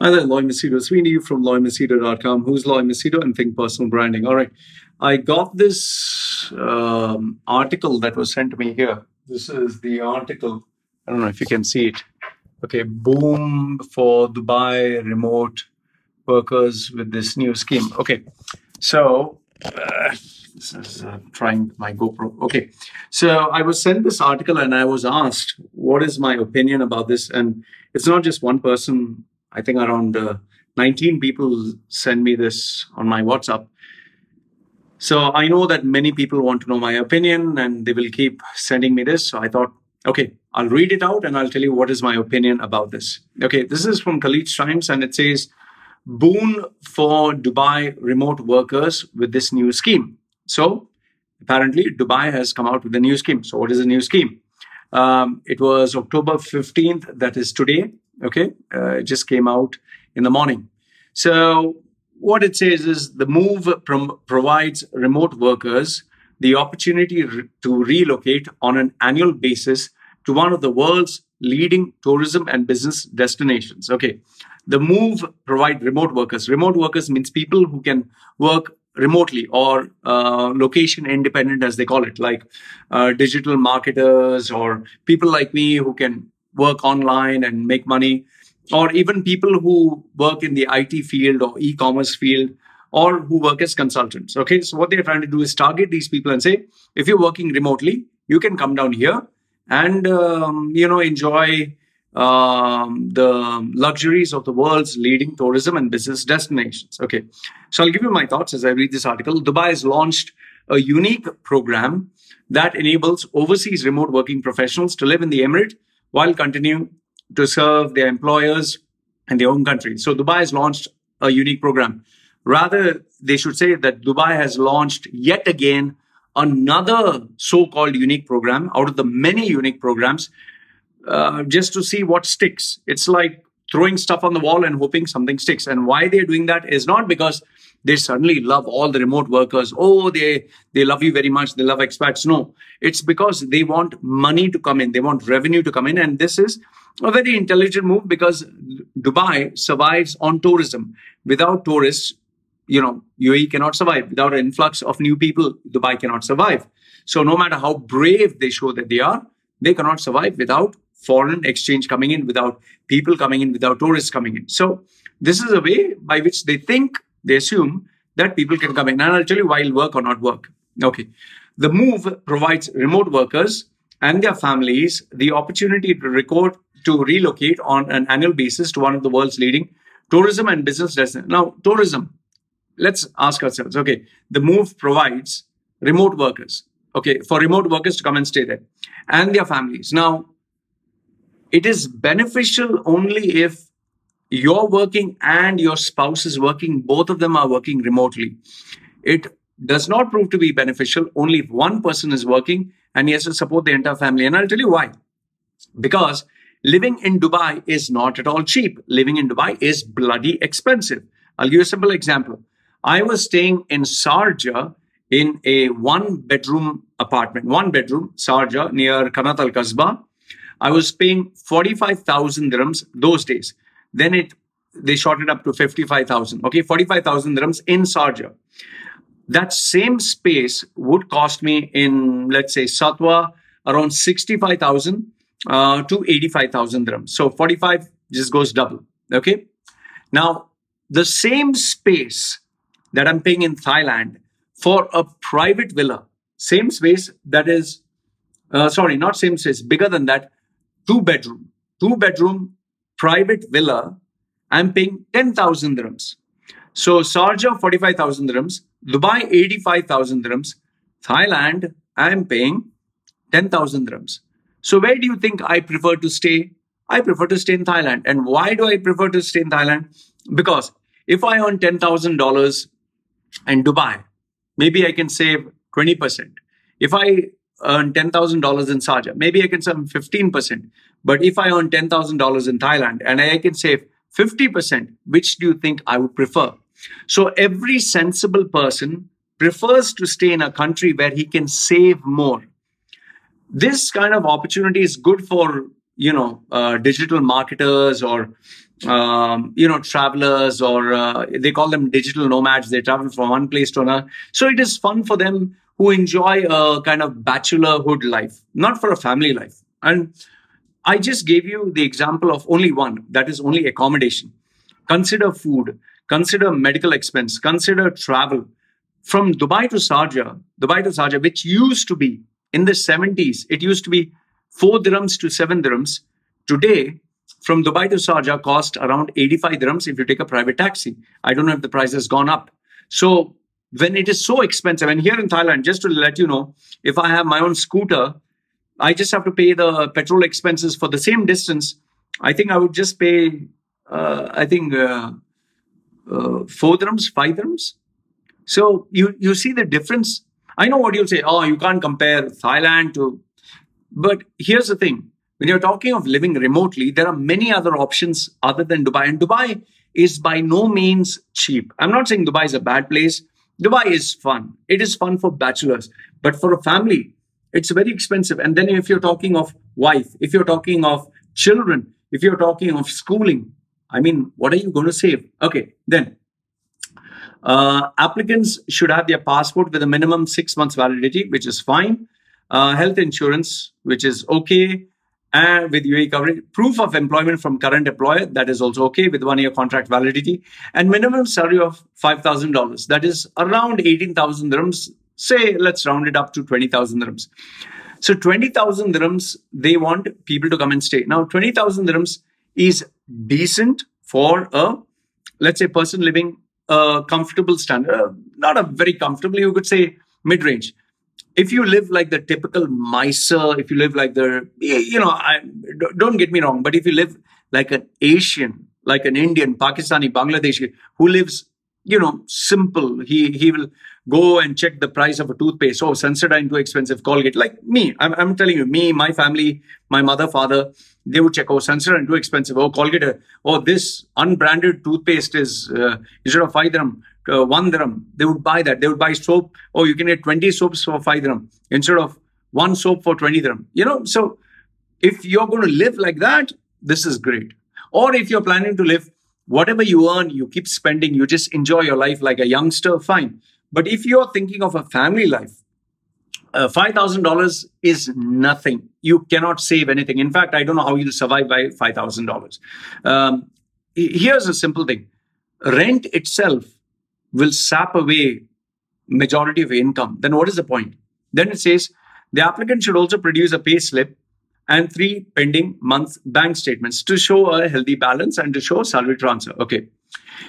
Hi there, Loy Machedo. Srini from LoyMachedo.com. Who's Loy Machedo and Think Personal Branding? All right. I got this article that was sent to me here. This is the article. I don't know if you can see it. Okay. Boom for Dubai remote workers with this new scheme. Okay. So, this is trying my GoPro. Okay. So, I was sent this article and I was asked, what is my opinion about this? And it's not just one person. I think around 19 people send me this on my WhatsApp. So I know that many people want to know my opinion and they will keep sending me this. So I thought, okay, I'll read it out and I'll tell you what is my opinion about this. Okay, this is from Khaleej Times and it says, boon for Dubai remote workers with this new scheme. So apparently Dubai has come out with a new scheme. So what is the new scheme? It was October 15th, that is today. Okay, it just came out in the morning. So what it says is the move provides remote workers the opportunity to relocate on an annual basis to one of the world's leading tourism and business destinations. Okay, the move provides remote workers. Remote workers means people who can work remotely or location independent, as they call it, like digital marketers or people like me who can work online and make money, or even people who work in the IT field or e-commerce field, or who work as consultants. Okay, so what they're trying to do is target these people and say, if you're working remotely, you can come down here and enjoy the luxuries of the world's leading tourism and business destinations. Okay, so I'll give you my thoughts as I read this article. Dubai has launched a unique program that enables overseas remote working professionals to live in the emirate while continuing to serve their employers in their own country. So Dubai has launched a unique program. Rather, they should say that Dubai has launched yet again another so-called unique program out of the many unique programs, just to see what sticks. It's like throwing stuff on the wall and hoping something sticks. And why they're doing that is not because they suddenly love all the remote workers. Oh, they love you very much. They love expats. No, it's because they want money to come in. They want revenue to come in. And this is a very intelligent move because Dubai survives on tourism. Without tourists, UAE cannot survive. Without an influx of new people, Dubai cannot survive. So no matter how brave they show that they cannot survive without foreign exchange coming in, without people coming in, without tourists coming in. So this is a way by which they assume that people can come in. And I'll tell you why it'll work or not work. Okay. The move provides remote workers and their families the opportunity to relocate on an annual basis to one of the world's leading tourism and business destinations. Now, tourism, let's ask ourselves, okay, the move provides remote workers, okay, for remote workers to come and stay there and their families. Now, it is beneficial only if you're working and your spouse is working, both of them are working remotely. It does not prove to be beneficial only if one person is working and he has to support the entire family. And I'll tell you why. Because living in Dubai is not at all cheap. Living in Dubai is bloody expensive. I'll give you a simple example. I was staying in Sharjah in a one-bedroom apartment, Sharjah near Kanat Al Kasbah. I was paying 45,000 dirhams those days. Then they shot it up to 55,000. Okay, 45,000 dirhams in Sharjah. That same space would cost me in, let's say, Satwa around 65,000 to 85,000 dirhams. So 45 just goes double. Okay. Now, the same space that I'm paying in Thailand for a private villa, same space that is, not same space, bigger than that, two bedroom private villa, I'm paying 10,000 dirhams. So Sharjah, 45,000 dirhams, Dubai, 85,000 dirhams, Thailand, I'm paying 10,000 dirhams. So where do you think I prefer to stay? I prefer to stay in Thailand. And why do I prefer to stay in Thailand? Because if I earn $10,000 in Dubai, maybe I can save 20%. If I earn $10,000 in Sharjah, maybe I can save 15%. But if I earn $10,000 in Thailand and I can save 50%, which do you think I would prefer? So every sensible person prefers to stay in a country where he can save more. This kind of opportunity is good for, digital marketers or travelers, or they call them digital nomads. They travel from one place to another. So it is fun for them who enjoy a kind of bachelorhood life, not for a family life. And I just gave you the example of only one, that is only accommodation. Consider food, consider medical expense, consider travel. From Dubai to Sharjah, which used to be in the 70s, it used to be 4 dirhams to 7 dirhams. Today, from Dubai to Sharjah cost around 85 dirhams if you take a private taxi. I don't know if the price has gone up. So when it is so expensive, and here in Thailand, just to let you know, if I have my own scooter, I just have to pay the petrol expenses for the same distance. I think I would just pay, 4 dirhams, 5 dirhams. So you see the difference. I know what you'll say. Oh, you can't compare Thailand to. But here's the thing. When you're talking of living remotely, there are many other options other than Dubai. And Dubai is by no means cheap. I'm not saying Dubai is a bad place. Dubai is fun. It is fun for bachelors. But for a family, it's very expensive. And then if you're talking of wife, if you're talking of children, if you're talking of schooling, I mean, what are you going to save? Okay, then applicants should have their passport with a minimum 6 months validity, which is fine. Health insurance, which is okay. And with UAE coverage, proof of employment from current employer, that is also okay with 1 year contract validity, and minimum salary of $5,000. That is around 18,000 dirhams. Say, let's round it up to 20,000 dirhams. So 20,000 dirhams, they want people to come and stay. Now, 20,000 dirhams is decent for a, let's say, person living a comfortable standard, not a very comfortable, you could say mid-range. If you live like the typical miser, if you live like don't get me wrong, but if you live like an Asian, like an Indian, Pakistani, Bangladeshi, who lives, simple, he will go and check the price of a toothpaste. Oh, Sensodyne too expensive, Colgate. Like me, I'm telling you, me, my family, my mother, father, they would check, oh, Sensodyne too expensive. Oh, Colgate, oh, this unbranded toothpaste is, instead of 5 dirham, 1 dirham, they would buy that. They would buy soap. Oh, you can get 20 soaps for 5 dirham instead of 1 soap for 20 dirham. So if you're going to live like that, this is great. Or if you're planning to live, whatever you earn, you keep spending, you just enjoy your life like a youngster, fine. But if you're thinking of a family life, $5,000 is nothing. You cannot save anything. In fact, I don't know how you'll survive by $5,000. Here's a simple thing. Rent itself will sap away majority of income. Then what is the point? Then it says the applicant should also produce a pay slip and 3 pending month bank statements to show a healthy balance and to show salary transfer. Okay.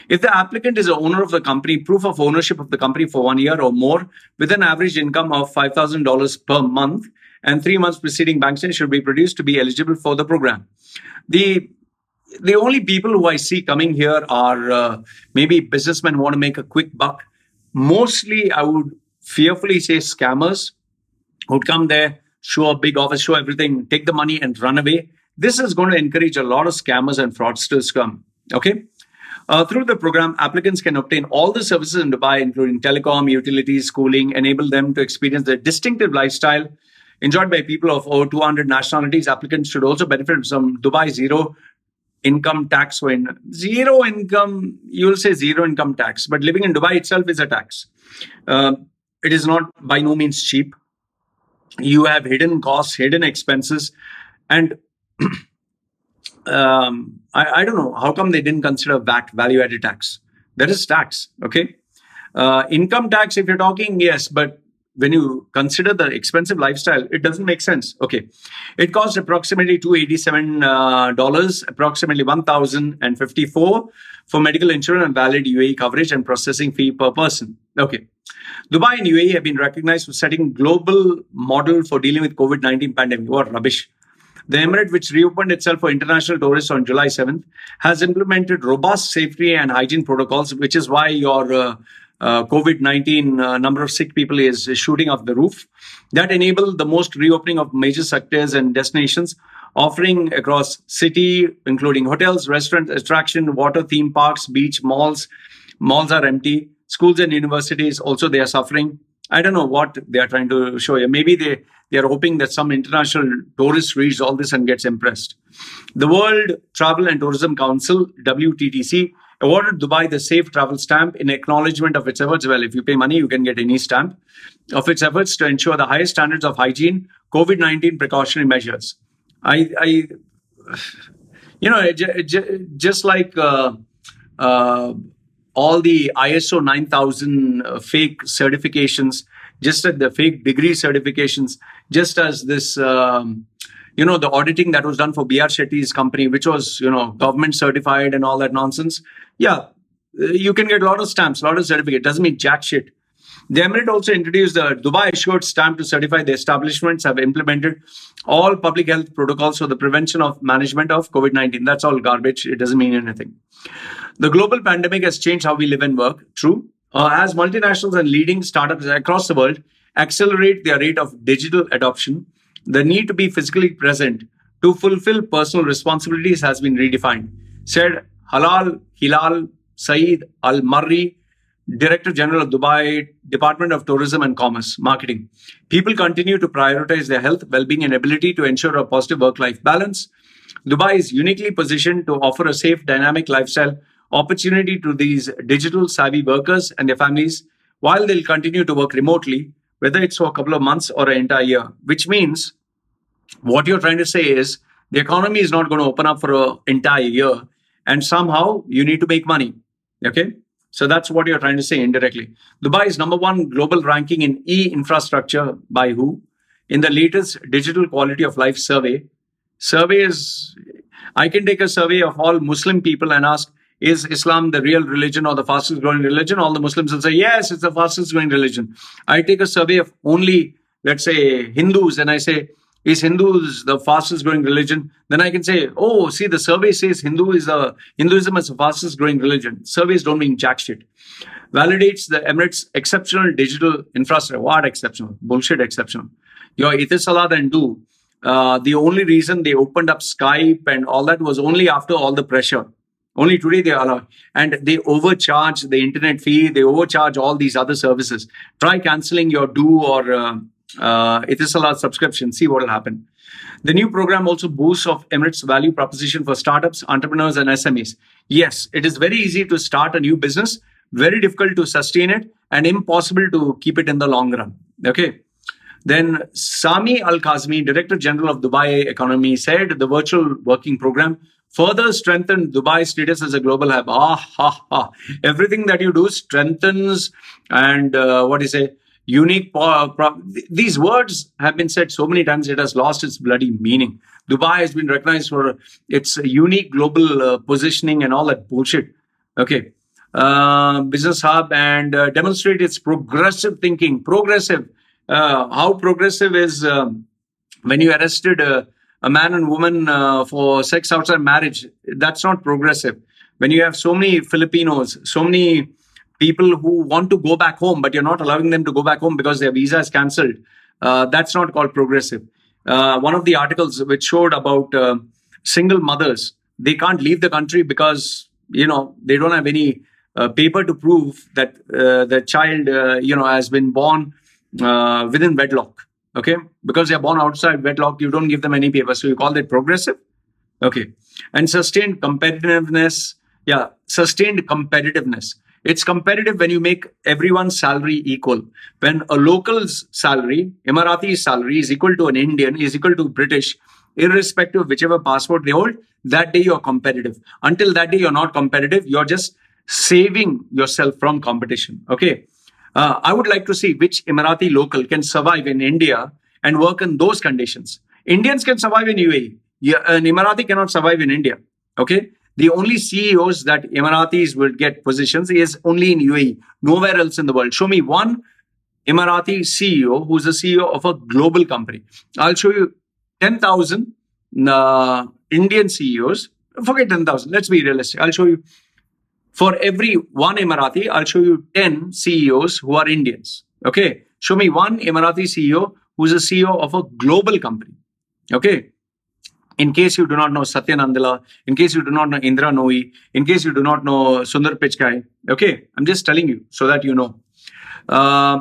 If the applicant is the owner of the company, proof of ownership of the company for 1 year or more with an average income of $5,000 per month and 3 months preceding bank statement should be produced to be eligible for the program. The only people who I see coming here are maybe businessmen who want to make a quick buck. Mostly, I would fearfully say scammers who would come there, show a big office, show everything, take the money and run away. This is going to encourage a lot of scammers and fraudsters to come. Okay. Through the program, applicants can obtain all the services in Dubai, including telecom, utilities, schooling, enable them to experience the distinctive lifestyle enjoyed by people of over 200 nationalities. Applicants should also benefit from Dubai zero income tax. When zero income, you'll say zero income tax, but living in Dubai itself is a tax. It is not by no means cheap. You have hidden costs, hidden expenses, and I don't know how come they didn't consider VAT, value-added tax. There is tax, okay? Income tax, if you're talking, yes, but when you consider the expensive lifestyle, it doesn't make sense. Okay, it costs approximately $287, approximately $1,054 for medical insurance and valid UAE coverage and processing fee per person. Okay, Dubai and UAE have been recognized for setting global model for dealing with COVID-19 pandemic. What rubbish! The emirate, which reopened itself for international tourists on July 7th, has implemented robust safety and hygiene protocols, which is why your COVID-19 number of sick people is shooting off the roof. That enable the most reopening of major sectors and destinations, offering across city, including hotels, restaurants, attraction, water, theme parks, beach, malls. Malls are empty. Schools and universities also, they are suffering. I don't know what they are trying to show you. Maybe they are hoping that some international tourist reads all this and gets impressed. The World Travel and Tourism Council, WTTC, awarded Dubai the Safe Travel Stamp in acknowledgement of its efforts. Well, if you pay money, you can get any stamp of its efforts to ensure the highest standards of hygiene, COVID-19 precautionary measures. I just like all the ISO 9000 fake certifications, just as the fake degree certifications, just as this, the auditing that was done for B.R. Shetty's company, which was, government certified and all that nonsense. Yeah, you can get a lot of stamps, a lot of certificates. Doesn't mean jack shit. The emirate also introduced the Dubai Assured stamp to certify the establishments have implemented all public health protocols for the prevention of management of COVID-19. That's all garbage. It doesn't mean anything. The global pandemic has changed how we live and work. True. As multinationals and leading startups across the world accelerate their rate of digital adoption, the need to be physically present to fulfill personal responsibilities has been redefined, said Hilal Saeed Al-Marri, Director General of Dubai Department of Tourism and Commerce, Marketing. People continue to prioritize their health, well-being, and ability to ensure a positive work-life balance. Dubai is uniquely positioned to offer a safe, dynamic lifestyle opportunity to these digital savvy workers and their families while they'll continue to work remotely, whether it's for a couple of months or an entire year, which means what you're trying to say is the economy is not going to open up for an entire year and somehow you need to make money. Okay? So that's what you're trying to say indirectly. Dubai is number one global ranking in e-infrastructure by who? In the latest Digital Quality of Life survey. I can take a survey of all Muslim people and ask, is Islam the real religion or the fastest growing religion? All the Muslims will say, yes, it's the fastest growing religion. I take a survey of only, let's say, Hindus and I say, is Hindus the fastest growing religion? Then I can say, oh, see, the survey says Hinduism is the fastest growing religion. Surveys don't mean jack shit. Validates the Emirates' exceptional digital infrastructure. What exceptional? Bullshit exceptional. Your Etisalat and do. The only reason they opened up Skype and all that was only after all the pressure. Only today they allow. And they overcharge the internet fee. They overcharge all these other services. Try cancelling your Do or Etisalat subscription. See what will happen. The new program also boosts of Emirates' value proposition for startups, entrepreneurs, and SMEs. Yes, it is very easy to start a new business, very difficult to sustain it, and impossible to keep it in the long run. Okay. Then Sami Al-Kazmi, Director General of Dubai Economy, said the virtual working program further strengthened Dubai's status as a global hub. Everything that you do strengthens and unique. These words have been said so many times, it has lost its bloody meaning. Dubai has been recognized for its unique global positioning and all that bullshit. Okay. Business hub and demonstrate its progressive thinking. Progressive. How progressive is when you arrested a man and woman for sex outside marriage? That's not progressive. When you have so many Filipinos, so many people who want to go back home, but you're not allowing them to go back home because their visa is cancelled. That's not called progressive. One of the articles which showed about single mothers, they can't leave the country because, they don't have any paper to prove that the child, has been born within wedlock. Okay. Because they're born outside wedlock, you don't give them any paper. So you call that progressive. Okay. And sustained competitiveness. Yeah. Sustained competitiveness. It's competitive when you make everyone's salary equal. When a local's salary, Emirati's salary is equal to an Indian, is equal to British, irrespective of whichever passport they hold, that day you're competitive. Until that day, you're not competitive. You're just saving yourself from competition. Okay. I would like to see which Emirati local can survive in India and work in those conditions. Indians can survive in UAE. An Emirati cannot survive in India. Okay. The only CEOs that Emiratis will get positions is only in UAE, nowhere else in the world. Show me one Emirati CEO who's the CEO of a global company. I'll show you 10,000 Indian CEOs. Forget 10,000. Let's be realistic. I'll show you. For every one Emirati, I'll show you 10 CEOs who are Indians. Okay. Show me one Emirati CEO who's a CEO of a global company. Okay. In case you do not know Satya Nadella, in case you do not know Indra Nooyi, in case you do not know Sundar Pichai. Okay. I'm just telling you so that you know.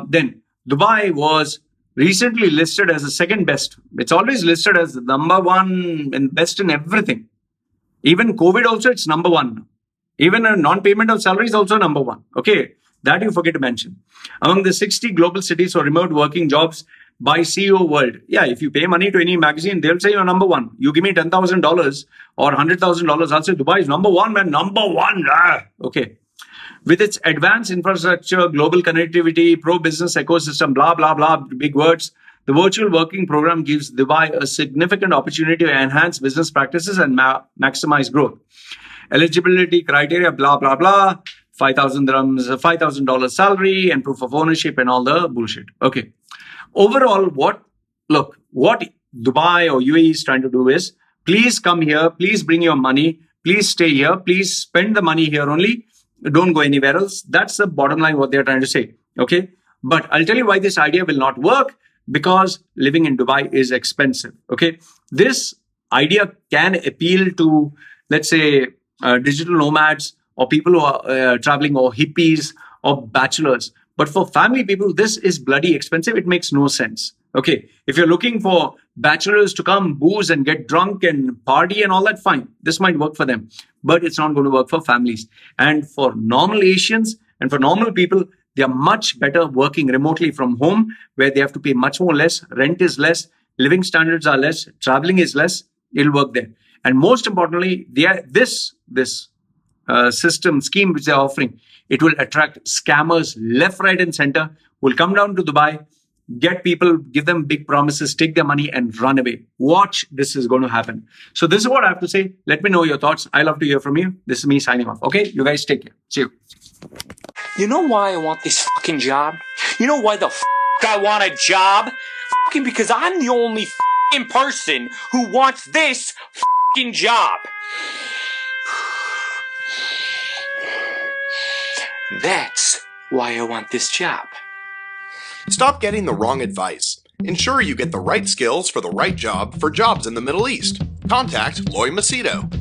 Then Dubai was recently listed as the second best. It's always listed as the number one and best in everything. Even COVID also, it's number one. Even a non-payment of salary is also number one. Okay, that you forget to mention. Among the 60 global cities for remote working jobs by CEO World. Yeah, if you pay money to any magazine, they'll say you're number one. You give me $10,000 or $100,000, I'll say Dubai is number one, man, number one. Okay. With its advanced infrastructure, global connectivity, pro-business ecosystem, blah, blah, blah, big words, the virtual working program gives Dubai a significant opportunity to enhance business practices and maximize growth. Eligibility criteria, blah, blah, blah, 5,000 dirhams, $5,000 salary and proof of ownership and all the bullshit. Okay. Overall, what Dubai or UAE is trying to do is, please come here, please bring your money, please stay here, please spend the money here only, don't go anywhere else. That's the bottom line what they're trying to say. Okay. But I'll tell you why this idea will not work, because living in Dubai is expensive. Okay. This idea can appeal to, let's say, digital nomads or people who are traveling, or hippies or bachelors. But for family people, this is bloody expensive. It makes no sense. Okay. If you're looking for bachelors to come booze and get drunk and party and all that, fine. This might work for them, but it's not going to work for families. And for normal Asians and for normal people, they are much better working remotely from home, where they have to pay much more less. Rent is less. Living standards are less. Traveling is less. It'll work there. And most importantly, this scheme which they're offering, it will attract scammers left, right, and center, who will come down to Dubai, get people, give them big promises, take their money and run away. Watch, this is going to happen. So this is what I have to say. Let me know your thoughts. I love to hear from you. This is me signing off. Okay, you guys take care. See you. You know why I want this fucking job? You know why the fuck I want a job? Fucking because I'm the only fucking person who wants this fucking job. That's why I want this job. Stop getting the wrong advice. Ensure you get the right skills for the right job for jobs in the Middle East. Contact Loy Machedo.